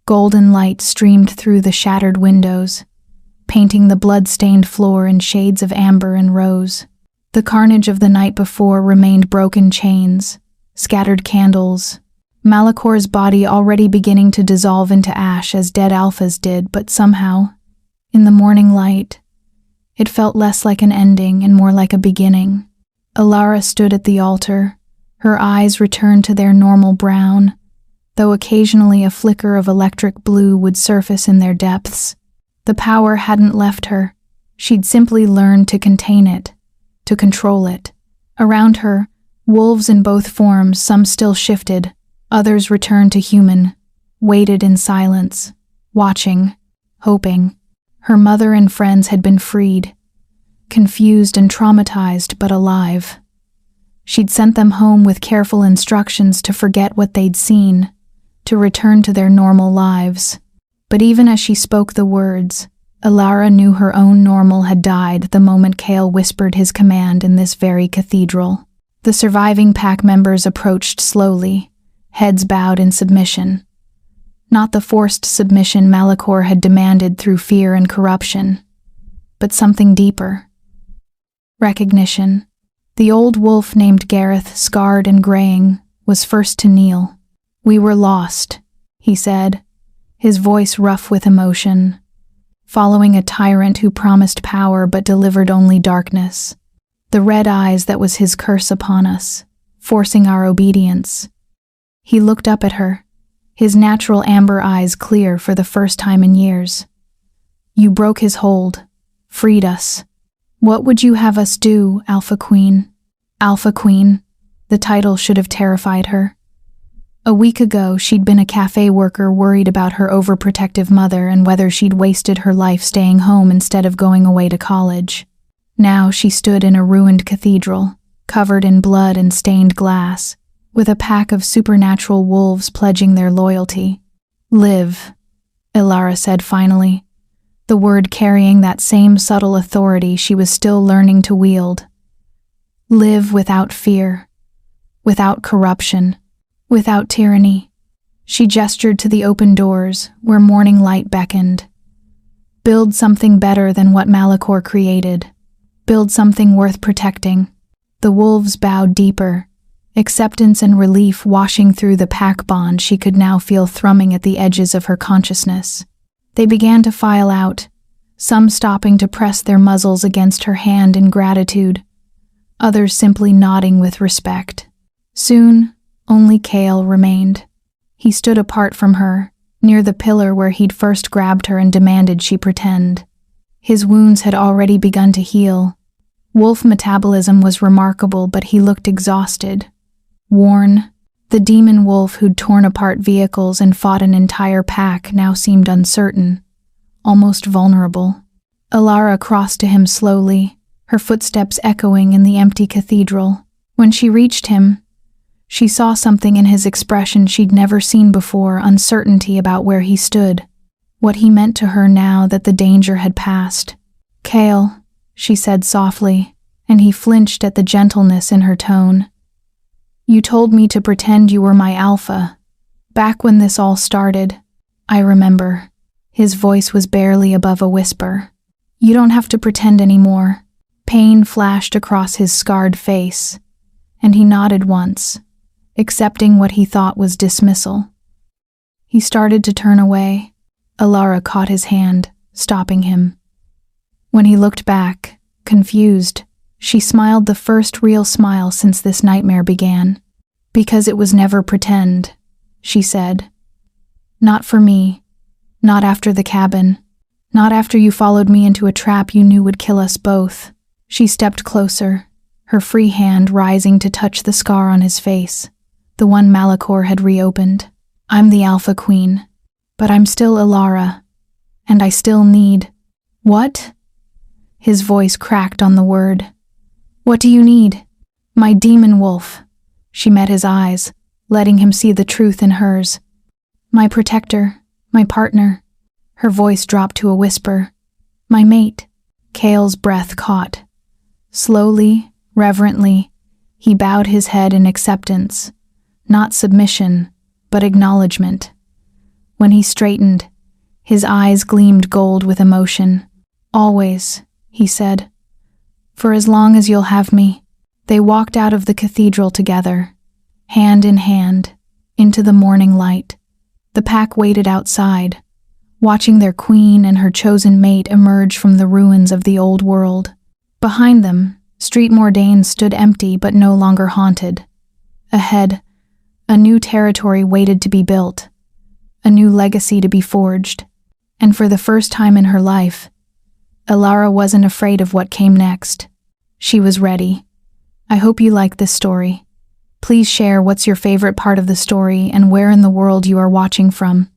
Golden light streamed through the shattered windows, painting the blood-stained floor in shades of amber and rose. The carnage of the night before remained broken chains, scattered candles, Malachor's body already beginning to dissolve into ash as dead alphas did, but somehow, in the morning light, it felt less like an ending and more like a beginning. Alara stood at the altar, her eyes returned to their normal brown, though occasionally a flicker of electric blue would surface in their depths. The power hadn't left her. She'd simply learned to contain it, to control it. Around her, wolves in both forms, some still shifted, others returned to human, waited in silence, watching, hoping. Her mother and friends had been freed, confused and traumatized but alive. She'd sent them home with careful instructions to forget what they'd seen, to return to their normal lives. But even as she spoke the words, Alara knew her own normal had died the moment Kale whispered his command in this very cathedral. The surviving pack members approached slowly, heads bowed in submission. Not the forced submission Malachor had demanded through fear and corruption, but something deeper. Recognition. The old wolf named Gareth, scarred and graying, was first to kneel. "We were lost," he said, his voice rough with emotion, following a tyrant who promised power but delivered only darkness. The red eyes that was his curse upon us, forcing our obedience. He looked up at her, his natural amber eyes clear for the first time in years. "You broke his hold, freed us. What would you have us do, Alpha Queen?" Alpha Queen, the title should have terrified her. A week ago, she'd been a cafe worker worried about her overprotective mother and whether she'd wasted her life staying home instead of going away to college. Now she stood in a ruined cathedral, covered in blood and stained glass, with a pack of supernatural wolves pledging their loyalty. "Live," Alara said finally, the word carrying that same subtle authority she was still learning to wield. "Live without fear, without corruption, without tyranny." She gestured to the open doors, where morning light beckoned. "Build something better than what Malachor created. Build something worth protecting." The wolves bowed deeper, acceptance and relief washing through the pack bond she could now feel thrumming at the edges of her consciousness. They began to file out, some stopping to press their muzzles against her hand in gratitude, others simply nodding with respect. Soon, only Kale remained. He stood apart from her, near the pillar where he'd first grabbed her and demanded she pretend. His wounds had already begun to heal. Wolf metabolism was remarkable, but he looked exhausted, worn. The demon wolf who'd torn apart vehicles and fought an entire pack now seemed uncertain, almost vulnerable. Alara crossed to him slowly, her footsteps echoing in the empty cathedral. When she reached him, she saw something in his expression she'd never seen before, uncertainty about where he stood, what he meant to her now that the danger had passed. "Kale," she said softly, and he flinched at the gentleness in her tone. "You told me to pretend you were my alpha. Back when this all started, I remember." His voice was barely above a whisper. "You don't have to pretend anymore." Pain flashed across his scarred face, and he nodded once, accepting what he thought was dismissal. He started to turn away, Alara caught his hand, stopping him. When he looked back, confused, she smiled the first real smile since this nightmare began. "Because it was never pretend," she said. "Not for me. Not after the cabin. Not after you followed me into a trap you knew would kill us both." She stepped closer, her free hand rising to touch the scar on his face, the one Malachor had reopened. "I'm the Alpha Queen, but I'm still Alara, and I still need—" "What?" His voice cracked on the word. "What do you need?" "My demon wolf." She met his eyes, letting him see the truth in hers. "My protector, my partner." Her voice dropped to a whisper. "My mate." Kale's breath caught. Slowly, reverently, he bowed his head in acceptance, not submission, but acknowledgement. When he straightened, his eyes gleamed gold with emotion. "Always," he said. "For as long as you'll have me." They walked out of the cathedral together, hand in hand, into the morning light. The pack waited outside, watching their queen and her chosen mate emerge from the ruins of the old world. Behind them, Street Mordain stood empty but no longer haunted. Ahead, a new territory waited to be built, a new legacy to be forged. And for the first time in her life, Alara wasn't afraid of what came next. She was ready. I hope you like this story. Please share what's your favorite part of the story and where in the world you are watching from.